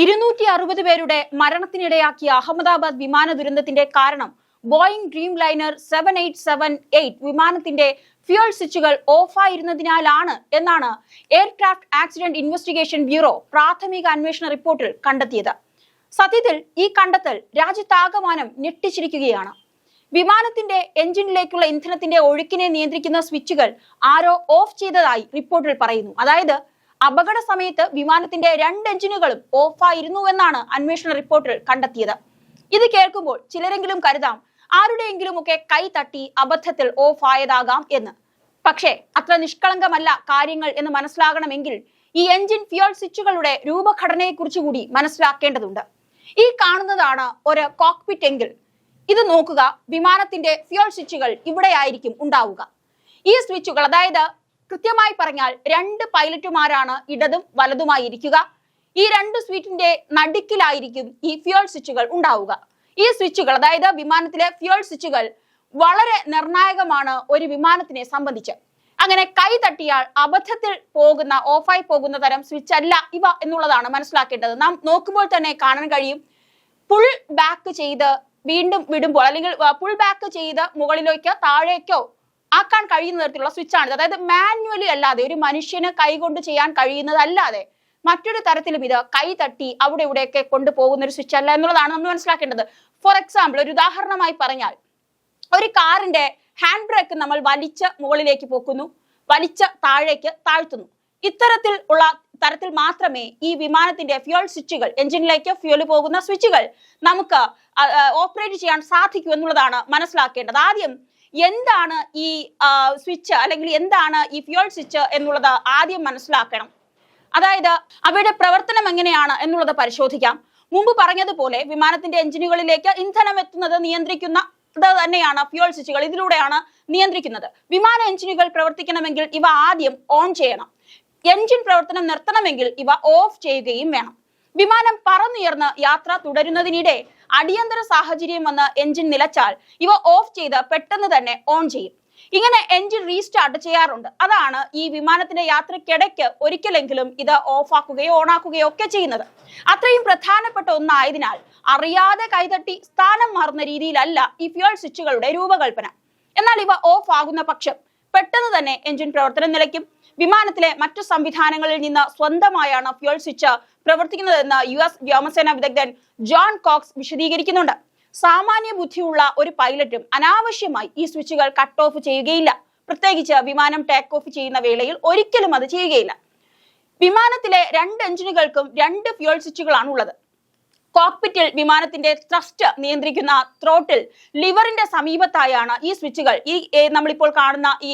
260 പേരുടെ മരണത്തിനിടയാക്കിയ അഹമ്മദാബാദ് വിമാന ദുരന്തത്തിന്റെ കാരണം ബോയിംഗ് ഡ്രീം ലൈനർ 7878 വിമാനത്തിന്റെ ഫ്യൂൽ സ്വിച്ചുകൾ ഓഫായിരുന്നതിനാലാണ് എന്നാണ് എയർക്രാഫ്റ്റ് ആക്സിഡന്റ് ഇൻവെസ്റ്റിഗേഷൻ ബ്യൂറോ പ്രാഥമിക അന്വേഷണ റിപ്പോർട്ടിൽ കണ്ടെത്തിയത്. സത്യത്തിൽ ഈ കണ്ടെത്തൽ രാജ്യത്താകമാനം ഞെട്ടിച്ചിരിക്കുകയാണ്. വിമാനത്തിന്റെ എഞ്ചിനിലേക്കുള്ള ഇന്ധനത്തിന്റെ ഒഴുക്കിനെ നിയന്ത്രിക്കുന്ന സ്വിച്ചുകൾ ആരോ ഓഫ് ചെയ്തതായി റിപ്പോർട്ടിൽ പറയുന്നു. അതായത് അപകട സമയത്ത് വിമാനത്തിന്റെ 2 എഞ്ചിനുകളും ഓഫായിരുന്നു എന്നാണ് അന്വേഷണ റിപ്പോർട്ടിൽ കണ്ടെത്തിയത്. ഇത് കേൾക്കുമ്പോൾ ചിലരെങ്കിലും കരുതാം ആരുടെയെങ്കിലും ഒക്കെ കൈ തട്ടി അബദ്ധത്തിൽ ഓഫ് ആയതാകാം എന്ന്. പക്ഷേ അത്ര നിഷ്കളങ്കമല്ല കാര്യങ്ങൾ എന്ന് മനസ്സിലാകണമെങ്കിൽ ഈ എഞ്ചിൻ ഫ്യൂൽ സ്വിച്ചുകളുടെ രൂപഘടനയെക്കുറിച്ച് കൂടി മനസ്സിലാക്കേണ്ടതുണ്ട്. ഈ കാണുന്നതാണ് ഒരു കോക്പിറ്റ് എങ്കിൽ ഇത് നോക്കുക. വിമാനത്തിന്റെ ഫ്യൂൽ സ്വിച്ചുകൾ ഇവിടെയായിരിക്കും ഉണ്ടാവുക. ഈ സ്വിച്ചുകൾ, അതായത് കൃത്യമായി പറഞ്ഞാൽ 2 പൈലറ്റുമാരാണ് ഇടതും വലതുമായി ഇരിക്കുക. ഈ 2 സ്വിച്ചിന്റെ നടുക്കിലായിരിക്കും ഈ ഫ്യൂൽ സ്വിച്ചുകൾ ഉണ്ടാവുക. ഈ സ്വിച്ചുകൾ, അതായത് വിമാനത്തിലെ ഫ്യൂൽ സ്വിച്ചുകൾ വളരെ നിർണായകമാണ് ഒരു വിമാനത്തിനെ സംബന്ധിച്ച്. അങ്ങനെ കൈ തട്ടിയാൽ അബദ്ധത്തിൽ പോകുന്ന, ഓഫായി പോകുന്ന തരം സ്വിച്ച് അല്ല ഇവ എന്നുള്ളതാണ് മനസ്സിലാക്കേണ്ടത്. നാം നോക്കുമ്പോൾ തന്നെ കാണാൻ കഴിയും. പുൾ ബാക്ക് ചെയ്ത് വീണ്ടും വിടുമ്പോൾ, അല്ലെങ്കിൽ പുൾ ബാക്ക് ചെയ്ത് മുകളിലേക്കോ താഴേക്കോ ആക്കാൻ കഴിയുന്ന തരത്തിലുള്ള സ്വിച്ചാണിത്. അതായത് മാനുവലി അല്ലാതെ, ഒരു മനുഷ്യന് കൈകൊണ്ട് ചെയ്യാൻ കഴിയുന്നതല്ലാതെ മറ്റൊരു തരത്തിലും ഇത് കൈ തട്ടി അവിടെ ഇവിടെയൊക്കെ കൊണ്ടുപോകുന്ന ഒരു സ്വിച്ച് അല്ല എന്നുള്ളതാണ് നമ്മൾ മനസ്സിലാക്കേണ്ടത്. ഫോർ എക്സാമ്പിൾ, ഒരു ഉദാഹരണമായി പറഞ്ഞാൽ, ഒരു കാറിന്റെ ഹാൻഡ് ബ്രേക്ക് നമ്മൾ വലിച്ച് മുകളിലേക്ക് പോക്കുന്നു, വലിച്ച് താഴേക്ക് താഴ്ത്തുന്നു. തരത്തിൽ മാത്രമേ ഈ വിമാനത്തിന്റെ ഫ്യൂൽ സ്വിച്ചുകൾ, എഞ്ചിനിലേക്ക് ഫ്യൂൽ പോകുന്ന സ്വിച്ചുകൾ നമുക്ക് ഓപ്പറേറ്റ് ചെയ്യാൻ സാധിക്കൂ എന്നുള്ളതാണ് മനസ്സിലാക്കേണ്ടത്. ആദ്യം എന്താണ് ഈ സ്വിച്ച്, അല്ലെങ്കിൽ എന്താണ് ഈ ഫ്യൂൽ സ്വിച്ച് എന്നുള്ളത് ആദ്യം മനസ്സിലാക്കണം. അതായത് അവയുടെ പ്രവർത്തനം എങ്ങനെയാണ് എന്നുള്ളത് പരിശോധിക്കാം. മുമ്പ് പറഞ്ഞതുപോലെ വിമാനത്തിന്റെ എഞ്ചിനുകളിലേക്ക് ഇന്ധനം എത്തുന്നത് നിയന്ത്രിക്കുന്ന തന്നെയാണ് ഫ്യൂൽ സ്വിച്ചുകൾ. ഇതിലൂടെയാണ് നിയന്ത്രിക്കുന്നത്. വിമാന എഞ്ചിനുകൾ പ്രവർത്തിക്കണമെങ്കിൽ ഇവ ആദ്യം ഓൺ ചെയ്യണം. എഞ്ചിൻ പ്രവർത്തനം നിർത്തണമെങ്കിൽ ഇവ ഓഫ് ചെയ്യുകയും വേണം. വിമാനം പറന്നുയർന്ന് യാത്ര തുടരുന്നതിനിടെ അടിയന്തര സാഹചര്യം വന്ന് എഞ്ചിൻ നിലച്ചാൽ ഇവ ഓഫ് ചെയ്ത് പെട്ടെന്ന് തന്നെ ഓൺ ചെയ്യും. ഇങ്ങനെ എഞ്ചിൻ റീസ്റ്റാർട്ട് ചെയ്യാറുണ്ട്. അതാണ് ഈ വിമാനത്തിന്റെ യാത്രക്കിടയ്ക്ക് ഒരിക്കലെങ്കിലും ഇത് ഓഫ് ആക്കുകയോ ഓൺ ആക്കുകയോ ഒക്കെ ചെയ്യുന്നത്. അത്രയും പ്രധാനപ്പെട്ട ഒന്നായതിനാൽ അറിയാതെ കൈതട്ടി സ്ഥാനം മാറുന്ന രീതിയിലല്ല ഈ ഫ്യൂൽ സ്വിച്ചുകളുടെ രൂപകൽപ്പന. എന്നാൽ ഇവ ഓഫ് ആകുന്ന പക്ഷം പെട്ടെന്ന് തന്നെ എഞ്ചിൻ പ്രവർത്തനം നിലയ്ക്കും. വിമാനത്തിലെ മറ്റു സംവിധാനങ്ങളിൽ നിന്ന് സ്വന്തമായാണ് ഫ്യൂൽ സ്വിച്ച് പ്രവർത്തിക്കുന്നതെന്ന് US വ്യോമസേന വിദഗ്ധൻ ജോൺ കോക്സ് വിശദീകരിക്കുന്നുണ്ട്. സാമാന്യ ബുദ്ധിയുള്ള ഒരു പൈലറ്റും അനാവശ്യമായി ഈ സ്വിച്ചുകൾ കട്ട് ഓഫ് ചെയ്യുകയില്ല. പ്രത്യേകിച്ച് വിമാനം ടേക്ക് ഓഫ് ചെയ്യുന്ന വേളയിൽ ഒരിക്കലും അത് ചെയ്യുകയില്ല. വിമാനത്തിലെ 2 എഞ്ചിനുകൾക്കും 2 ഫ്യൂൽ സ്വിച്ചുകളാണ് ഉള്ളത്. കോക്പിറ്റിൽ വിമാനത്തിന്റെ ത്രസ്റ്റ് നിയന്ത്രിക്കുന്ന ത്രോട്ടിൽ ലിവറിന്റെ സമീപത്തായാണ് ഈ സ്വിച്ചുകൾ നമ്മളിപ്പോൾ കാണുന്ന ഈ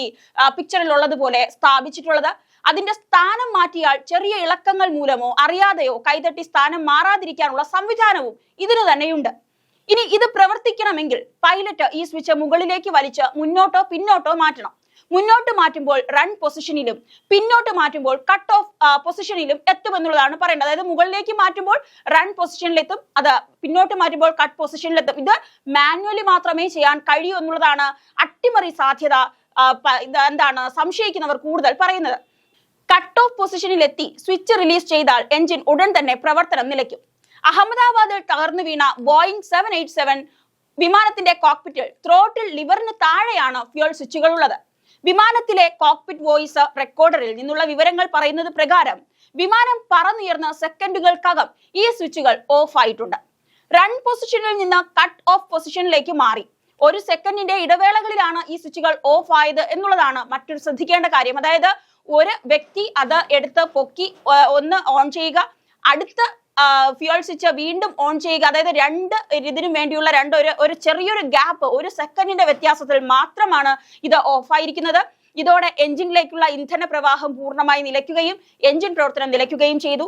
പിക്ചറിൽ ഉള്ളതുപോലെ സ്ഥാപിച്ചിട്ടുള്ളത്. അതിന്റെ സ്ഥാനം മാറ്റിയാൽ ചെറിയ ഇളക്കങ്ങൾ മൂലമോ അറിയാതെയോ കൈതട്ടി സ്ഥാനം മാറാതിരിക്കാനുള്ള സംവിധാനവും ഇതിന് തന്നെയുണ്ട്. ഇനി ഇത് പ്രവർത്തിക്കണമെങ്കിൽ പൈലറ്റ് ഈ സ്വിച്ച് മുകളിലേക്ക് വലിച്ച് മുന്നോട്ടോ പിന്നോട്ടോ മാറ്റണം. മുന്നോട്ട് മാറ്റുമ്പോൾ റൺ പൊസിഷനിലും പിന്നോട്ട് മാറ്റുമ്പോൾ കട്ട് ഓഫ് പൊസിഷനിലും എത്തുമെന്നുള്ളതാണ് പറയുന്നത്. അതായത് മുകളിലേക്ക് മാറ്റുമ്പോൾ റൺ പൊസിഷനിലെത്തും, അത് പിന്നോട്ട് മാറ്റുമ്പോൾ കട്ട് പൊസിഷനിലെത്തും. ഇത് മാനുവലി മാത്രമേ ചെയ്യാൻ കഴിയൂ എന്നുള്ളതാണ് അട്ടിമറി സാധ്യത സംശയിക്കുന്നവർ കൂടുതൽ പറയുന്നത്. കട്ട് ഓഫ് പൊസിഷനിലെത്തി സ്വിച്ച് റിലീസ് ചെയ്താൽ എഞ്ചിൻ ഉടൻ തന്നെ പ്രവർത്തനം നിലയ്ക്കും. അഹമ്മദാബാദിൽ തകർന്നു വീണ ബോയിംഗ് 787 വിമാനത്തിന്റെ കോക്പിറ്റിൽ ത്രോട്ടിൽ ലിവറിന് താഴെയാണ് ഫ്യൂൽ സ്വിച്ചുകൾ ഉള്ളത്. വിമാനത്തിലെ കോക്പിറ്റ് വോയിസ് റെക്കോർഡറിൽ നിന്നുള്ള വിവരങ്ങൾ പറയുന്നത് പ്രകാരം വിമാനം പറന്നുയർന്ന സെക്കൻഡുകൾക്കകം ഈ സ്വിച്ചുകൾ ഓഫ് ആയിട്ടുണ്ട്. റൺ പൊസിഷനിൽ നിന്ന് കട്ട് ഓഫ് പൊസിഷനിലേക്ക് മാറി. 1 സെക്കൻഡിന്റെ ഇടവേളകളിലാണ് ഈ സ്വിച്ചുകൾ ഓഫ് ആയത് എന്നുള്ളതാണ് മറ്റൊരു ശ്രദ്ധിക്കേണ്ട കാര്യം. അതായത് ഒരു വ്യക്തി അത് എടുത്ത് പൊക്കി ഒന്ന് ഓൺ ചെയ്യുക, അടുത്ത ഫ്യൂൽ സ്വിച്ച് വീണ്ടും ഓൺ ചെയ്യുക. അതായത് 2 ഇതിനും വേണ്ടിയുള്ള ഒരു ചെറിയൊരു ഗ്യാപ്പ്, 1 സെക്കൻഡിന്റെ വ്യത്യാസത്തിൽ മാത്രമാണ് ഇത് ഓഫ് ആയിരിക്കുന്നത്. ഇതോടെ എഞ്ചിനിലേക്കുള്ള ഇന്ധന പ്രവാഹം പൂർണ്ണമായി നിലയ്ക്കുകയും എഞ്ചിൻ പ്രവർത്തനം നിലയ്ക്കുകയും ചെയ്തു.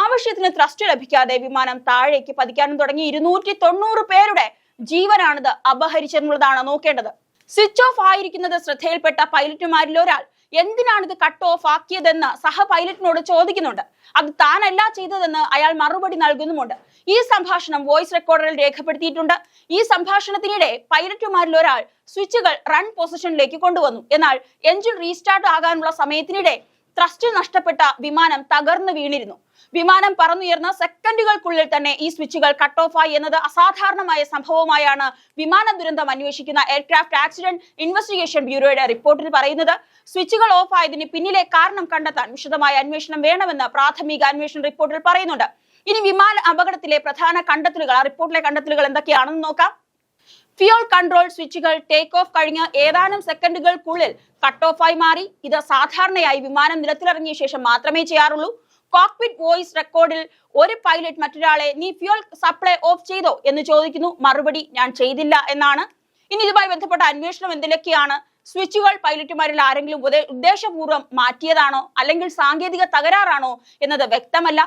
ആവശ്യത്തിന് ത്രസ്റ്റ് ലഭിക്കാതെ വിമാനം താഴേക്ക് പതിക്കാനും തുടങ്ങി. 290 പേരുടെ ജീവനാണിത് അപഹരിച്ചെന്നുള്ളതാണ് നോക്കേണ്ടത്. സ്വിച്ച് ഓഫ് ആയിരിക്കുന്നത് ശ്രദ്ധയിൽപ്പെട്ട പൈലറ്റുമാരിൽ ഒരാൾ എന്തിനാണ് ഇത് കട്ട് ഓഫ് ആക്കിയതെന്ന് സഹ പൈലറ്റിനോട് ചോദിക്കുന്നുണ്ട്. അത് താനല്ല ചെയ്തതെന്ന് അയാൾ മറുപടി നൽകുന്നുമുണ്ട്. ഈ സംഭാഷണം വോയിസ് റെക്കോർഡറിൽ രേഖപ്പെടുത്തിയിട്ടുണ്ട്. ഈ സംഭാഷണത്തിനിടെ പൈലറ്റുമാരിൽ ഒരാൾ സ്വിച്ചുകൾ റൺ പൊസിഷനിലേക്ക് കൊണ്ടുവന്നു. എന്നാൽ എഞ്ചിൻ റീസ്റ്റാർട്ട് ആകാനുള്ള സമയത്തിനിടെ ത്രസ്റ്റ് നഷ്ടപ്പെട്ട വിമാനം തകർന്നു വീണിരുന്നു. വിമാനം പറന്നുയർന്ന സെക്കൻഡുകൾക്കുള്ളിൽ തന്നെ ഈ സ്വിച്ചുകൾ കട്ട് ഓഫ് ആയി എന്നത് അസാധാരണമായ സംഭവമായാണ് വിമാന ദുരന്തം അന്വേഷിക്കുന്ന എയർക്രാഫ്റ്റ് ആക്സിഡന്റ് ഇൻവെസ്റ്റിഗേഷൻ ബ്യൂറോയുടെ റിപ്പോർട്ടിൽ പറയുന്നത്. സ്വിച്ചുകൾ ഓഫ് ആയതിന് പിന്നിലെ കാരണം കണ്ടെത്താൻ വിശദമായ അന്വേഷണം വേണമെന്ന് പ്രാഥമിക അന്വേഷണ റിപ്പോർട്ടിൽ പറയുന്നുണ്ട്. ഇനി വിമാന അപകടത്തിലെ പ്രധാന കണ്ടെത്തലുകൾ, ആ റിപ്പോർട്ടിലെ കണ്ടെത്തലുകൾ എന്തൊക്കെയാണെന്ന് നോക്കാം. ഫ്യൂൽ കൺട്രോൾ സ്വിച്ചുകൾ ടേക്ക് ഓഫ് കഴിഞ്ഞ് ഏതാനും സെക്കൻഡുകൾക്കുള്ളിൽ കട്ട് ഓഫ് ആയി മാറി. ഇത് സാധാരണയായി വിമാനം നിലത്തിലിറങ്ങിയ ശേഷം മാത്രമേ ചെയ്യാറുള്ളൂ. കോക്പിറ്റ് വോയിസ് റെക്കോർഡിൽ ഒരു പൈലറ്റ് മറ്റൊരാളെ നീ ഫ്യൂൽ സപ്ലൈ ഓഫ് ചെയ്തോ എന്ന് ചോദിക്കുന്നു. മറുപടി ഞാൻ ചെയ്തില്ല എന്നാണ്. ഇനി ഇതുമായി ബന്ധപ്പെട്ട അന്വേഷണം എന്തിലൊക്കെയാണ്? സ്വിച്ചുകൾ പൈലറ്റുമാരിൽ ആരെങ്കിലും ഉദ്ദേശപൂർവ്വം മാറ്റിയതാണോ അല്ലെങ്കിൽ സാങ്കേതിക തകരാറാണോ എന്നത് വ്യക്തമല്ല.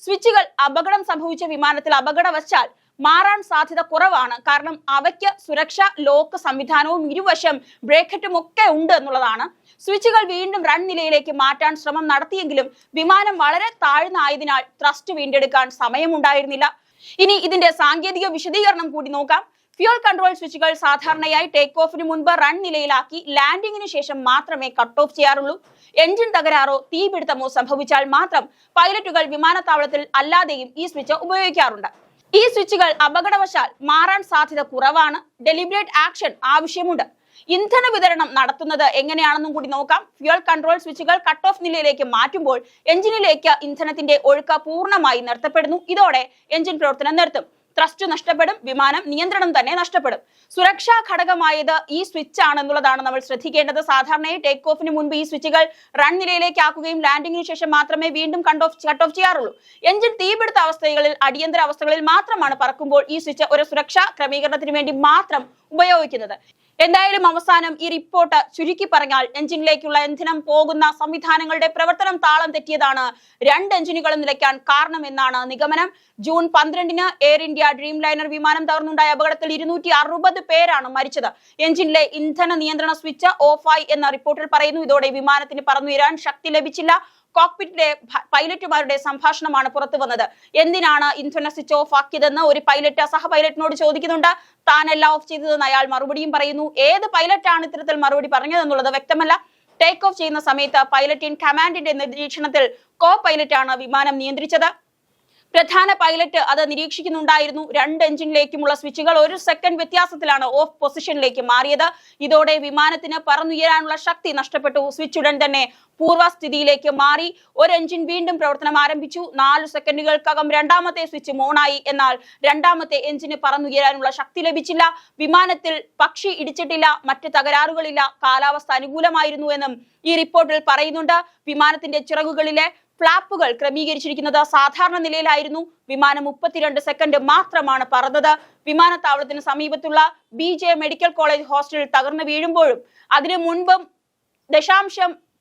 സ്വിച്ചുകൾ അപകടം സംഭവിച്ച വിമാനത്തിൽ അപകടവശാൽ മാറാൻ സാധ്യത കുറവാണ്. കാരണം അവയ്ക്ക് സുരക്ഷാ ലോക്ക് സംവിധാനവും ഇരുവശം ബ്രേക്കറ്റും ഒക്കെ ഉണ്ട് എന്നുള്ളതാണ്. സ്വിച്ചുകൾ വീണ്ടും റൺ നിലയിലേക്ക് മാറ്റാൻ ശ്രമം നടത്തിയെങ്കിലും വിമാനം വളരെ താഴ്ന്നായതിനാൽ ത്രസ്റ്റ് വീണ്ടെടുക്കാൻ സമയമുണ്ടായിരുന്നില്ല. ഇനി ഇതിന്റെ സാങ്കേതിക വിശദീകരണം കൂടി നോക്കാം. ഫ്യൂൽ കൺട്രോൾ സ്വിച്ചുകൾ സാധാരണയായി ടേക്ക് ഓഫിന് മുൻപ് റൺ നിലയിലാക്കി ലാൻഡിങ്ങിന് ശേഷം മാത്രമേ കട്ട് ഓഫ് ചെയ്യാറുള്ളൂ. എഞ്ചിൻ തകരാറോ തീപിടുത്തമോ സംഭവിച്ചാൽ മാത്രം പൈലറ്റുകൾ വിമാനത്താവളത്തിൽ അല്ലാതെയും ഈ സ്വിച്ച് ഉപയോഗിക്കാറുണ്ട്. ഈ സ്വിച്ചുകൾ അപകടവശാൽ മാറാൻ സാധ്യത കുറവാണ്. ഡെലിബറേറ്റ് ആക്ഷൻ ആവശ്യമുണ്ട്. ഇന്ധന വിതരണം നടത്തുന്നത് എങ്ങനെയാണെന്നും കൂടി നോക്കാം. ഫ്യൂൽ കൺട്രോൾ സ്വിച്ചുകൾ കട്ട് ഓഫ് നിലയിലേക്ക് മാറ്റുമ്പോൾ എഞ്ചിനിലേക്ക് ഇന്ധനത്തിന്റെ ഒഴുക്ക് പൂർണ്ണമായി നിർത്തപ്പെടുന്നു. ഇതോടെ എഞ്ചിൻ പ്രവർത്തനം നിർത്തും. ത്രസ്റ്റ് നഷ്ടപ്പെടും. വിമാനം നിയന്ത്രണം തന്നെ നഷ്ടപ്പെടും. സുരക്ഷാ ഘടകമായത് ഈ സ്വിച്ച് ആണെന്നുള്ളതാണ് നമ്മൾ ശ്രദ്ധിക്കേണ്ടത്. സാധാരണയായി ടേക്ക് ഓഫിന് മുൻപ് ഈ സ്വിച്ചുകൾ റൺ നിലയിലേക്ക് ആക്കുകയും ലാൻഡിങ്ങിന് ശേഷം മാത്രമേ വീണ്ടും കട്ട് ഓഫ് ചെയ്യാറുള്ളൂ. എഞ്ചിൻ തീപിടുത്ത അവസ്ഥകളിൽ, അടിയന്തര അവസ്ഥകളിൽ മാത്രമാണ് പറക്കുമ്പോൾ ഈ സ്വിച്ച് ഒരു സുരക്ഷാ ക്രമീകരണത്തിന് വേണ്ടി മാത്രം ഉപയോഗിക്കുന്നത്. എന്തായാലും അവസാനം ഈ റിപ്പോർട്ട് ചുരുക്കി പറഞ്ഞാൽ എഞ്ചിനിലേക്കുള്ള ഇന്ധനം പോകുന്ന സംവിധാനങ്ങളുടെ പ്രവർത്തനം താളം തെറ്റിയതാണ് 2 എഞ്ചിനുകളും നിലയ്ക്കാൻ കാരണമെന്നാണ് നിഗമനം. ജൂൺ 12-ന് എയർ ഇന്ത്യ ഡ്രീം ലൈനർ വിമാനം തകർന്നുണ്ടായ അപകടത്തിൽ 260 പേരാണ് മരിച്ചത്. എഞ്ചിനിലെ ഇന്ധന നിയന്ത്രണ സ്വിച്ച് ഓഫായി എന്ന റിപ്പോർട്ടിൽ പറയുന്നു. ഇതോടെ വിമാനത്തിന് പറന്നുയരാൻ ശക്തി ലഭിച്ചില്ല. കോക്പിറ്റിലെ പൈലറ്റുമാരുടെ സംഭാഷണമാണ് പുറത്തു വന്നത്. എന്തിനാണ് ഇന്ധന സ്വിച്ച് ഓഫ് ആക്കിയതെന്ന് ഒരു പൈലറ്റ് സഹ പൈലറ്റിനോട് ചോദിക്കുന്നുണ്ട്. താനല്ല ഓഫ് ചെയ്തതെന്ന് അയാൾ മറുപടിയും പറയുന്നു. ഏത് പൈലറ്റാണ് ഇത്തരത്തിൽ മറുപടി പറഞ്ഞതെന്നുള്ളത് വ്യക്തമല്ല. ടേക്ക് ഓഫ് ചെയ്യുന്ന സമയത്ത് പൈലറ്റ് ഇൻ കമാൻഡിന്റെ നിരീക്ഷണത്തിൽ കോ പൈലറ്റാണ് വിമാനം നിയന്ത്രിച്ചത്. പ്രധാന പൈലറ്റ് അത് നിരീക്ഷിക്കുന്നുണ്ടായിരുന്നു. 2 എഞ്ചിനിലേക്കുമുള്ള സ്വിച്ചുകൾ 1 സെക്കൻഡ് വ്യത്യാസത്തിലാണ് ഓഫ് പൊസിഷനിലേക്ക് മാറിയത്. ഇതോടെ വിമാനത്തിന് പറന്നുയരാനുള്ള ശക്തി നഷ്ടപ്പെട്ടു. സ്വിച്ച് ഉടൻ തന്നെ പൂർവ്വസ്ഥിതിയിലേക്ക് മാറി. ഒരു എഞ്ചിൻ വീണ്ടും പ്രവർത്തനം ആരംഭിച്ചു. 4 സെക്കൻഡുകൾക്കകം രണ്ടാമത്തെ സ്വിച്ച് ഓണായി. എന്നാൽ രണ്ടാമത്തെ എഞ്ചിന് പറന്നുയരാനുള്ള ശക്തി ലഭിച്ചില്ല. വിമാനത്തിൽ പക്ഷി ഇടിച്ചിട്ടില്ല. മറ്റ് തകരാറുകളില്ല. കാലാവസ്ഥ അനുകൂലമായിരുന്നു എന്നും ഈ റിപ്പോർട്ടിൽ പറയുന്നുണ്ട്. വിമാനത്തിന്റെ ചിറകുകളിലെ ഫ്ലാപ്പുകൾ ക്രമീകരിച്ചിരിക്കുന്നത് സാധാരണ നിലയിലായിരുന്നു. വിമാനം 32 സെക്കൻഡ് മാത്രമാണ് പറന്നത്. വിമാനത്താവളത്തിന് സമീപത്തുള്ള BJ മെഡിക്കൽ കോളേജ് ഹോസ്റ്റൽ തകർന്നു വീഴുമ്പോഴും അതിനു മുൻപും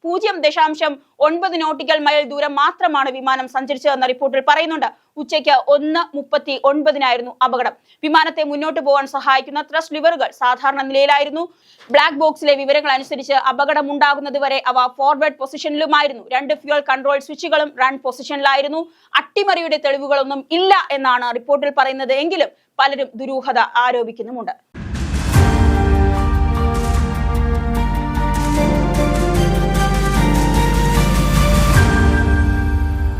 0.9 നോട്ടിക്കൽ മൈൽ ദൂരം മാത്രമാണ് വിമാനം സഞ്ചരിച്ചതെന്ന റിപ്പോർട്ടിൽ പറയുന്നുണ്ട്. ഉച്ചയ്ക്ക് 1:39 അപകടം. വിമാനത്തെ മുന്നോട്ട് പോകാൻ സഹായിക്കുന്ന ത്രസ്റ്റ് ലിവറുകൾ സാധാരണ നിലയിലായിരുന്നു. ബ്ലാക്ക് ബോക്സിലെ വിവരങ്ങൾ അനുസരിച്ച് അപകടം ഉണ്ടാകുന്നതുവരെ അവ ഫോർവേഡ് പൊസിഷനിലുമായിരുന്നു. 2 ഫ്യൂൽ കൺട്രോൾ സ്വിച്ചുകളും റൺ പൊസിഷനിലായിരുന്നു. അട്ടിമറിയുടെ തെളിവുകളൊന്നും ഇല്ല എന്നാണ് റിപ്പോർട്ടിൽ പറയുന്നത്. എങ്കിലും പലരും ദുരൂഹത ആരോപിക്കുന്നുമുണ്ട്.